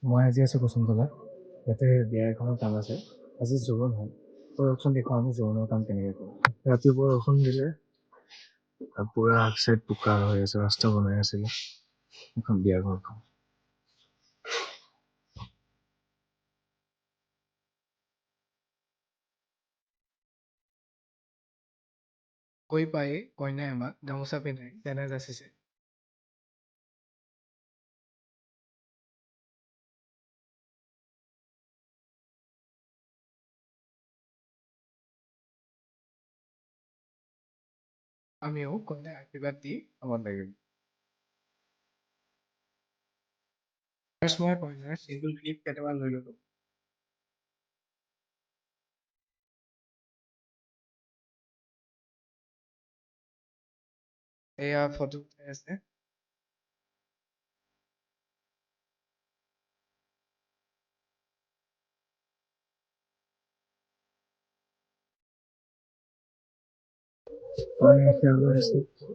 মই আজি আছোঁ কুসুমতলা। ইয়াতে বিয়া এখনৰ কাম আছে। আজি জোৰোণ হয়। বৰষুণ দেখুৱাওঁ আমি জোৰোণৰ কাম কেনেকৈ কৰোঁ। ৰাতিপুৱা বৰষুণ দিলে পুৰা আগ চাইড বোকা হৈ আছে, ৰাস্তা বনাই আছিলে। এখন বিয়া ঘৰখন। কৈ পাই কইনাই আমাক গামোচা পিন্ধাই তেনে যাচিছে। আমিও কইনাই আশীৰ্বাদ দি কামত লাগিম। ফাৰ্ষ্ট মই কইনাৰ চিংগুল ক্লিপ কেইটামান লৈ ল'লোঁ। এয়া ফটো উঠাই আছে।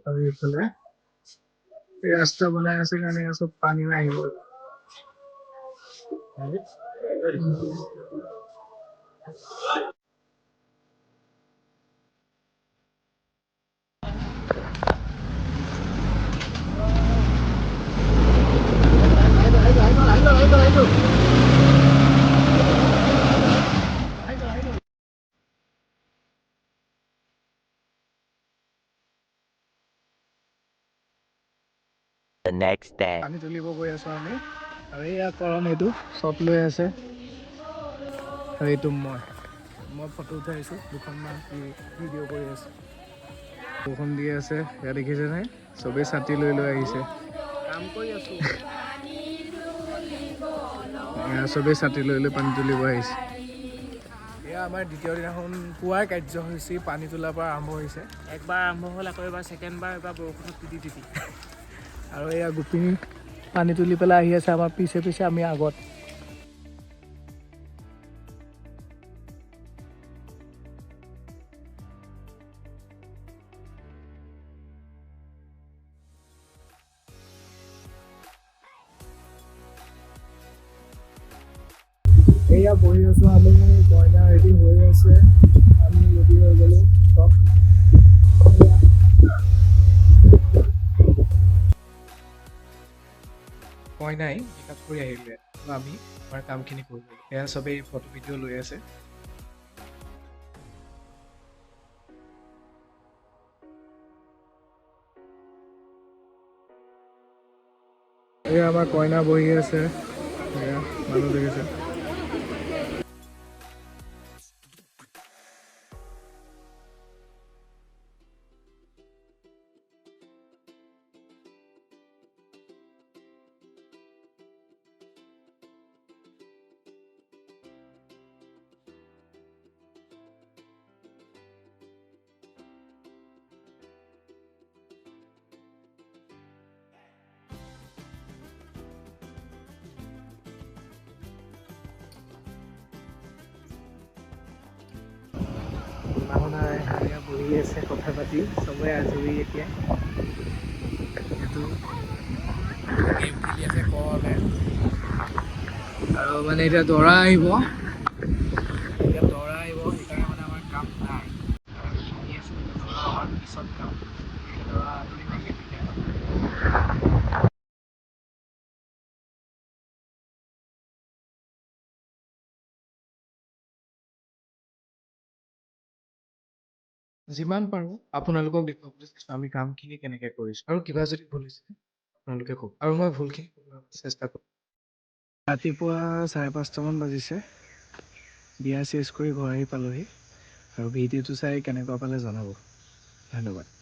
আৰু এইফালে ৰাস্তা বনাই আছে কাৰণে চব পানী আহিব। The next day. পানী তুলিব গৈ আছো আমি আৰু এয়া কৰণ এইটো শ্বট লৈ আছে আৰু এইটো মই ফটো উঠাইছো দুখনমান ভিডিঅ' কৰি আছো। বৰষুণ দি আছে এয়া দেখিছে নাই চবেই ছাতি লৈ লৈ আহিছে। কাম কৰি আছো এয়া চবেই ছাতি লৈ লৈ পানী তুলিব আহিছে। এয়া আমাৰ দ্বিতীয় দিনাখন পুৱাৰ কাৰ্যসূচী পানী তোলাৰ পৰা আৰম্ভ হৈছে। একবাৰ আৰম্ভ হ'ল আকৌ এবাৰ ছেকেণ্ডবাৰ এবাৰ বৰষুণত তিতি আৰু এয়া গোপিনী পানী তুলি পেলাই আহি আছে আমাৰ পিছে পিছে আমি আগত। এয়া বহি আছো আমি কইনা ৰেডি হৈ আছে আমি ৰেডি হৈ গ'লো চব। কইনাই মেকআপ কৰি আহিলে আমি আমাৰ কামখিনি কৰিলোঁ। এয়া চবেই ফটো ভিডিঅ' লৈ আছে। এয়া আমাৰ কইনা বহি আছে এয়া মানুহ দেখিছে। নাই এয়া বহি আছে কথা পাতি চবৰে আজৰি এতিয়া এইটো গেম খেলি আছে কলে আৰু মানে এতিয়া দৰা আহিব সেইকাৰণে মানে আমাৰ কাম নাই আমাৰ পিছত কাম দৰা আদৰি থাকে তেতিয়া। যিমান পাৰোঁ আপোনালোকক দেখুৱাবলৈ চেষ্টা আমি কামখিনি কেনেকৈ কৰিছোঁ আৰু কিবা যদি ভুল হৈছে আপোনালোকে কওক আৰু মই ভুলখিনি চেষ্টা কৰিম। ৰাতিপুৱা 5:30মান বাজিছে বিয়া চেছ কৰি ঘৰ আহি পালোহি আৰু ভিডিঅ'টো চাই কেনেকুৱা পালে জনাব। ধন্যবাদ।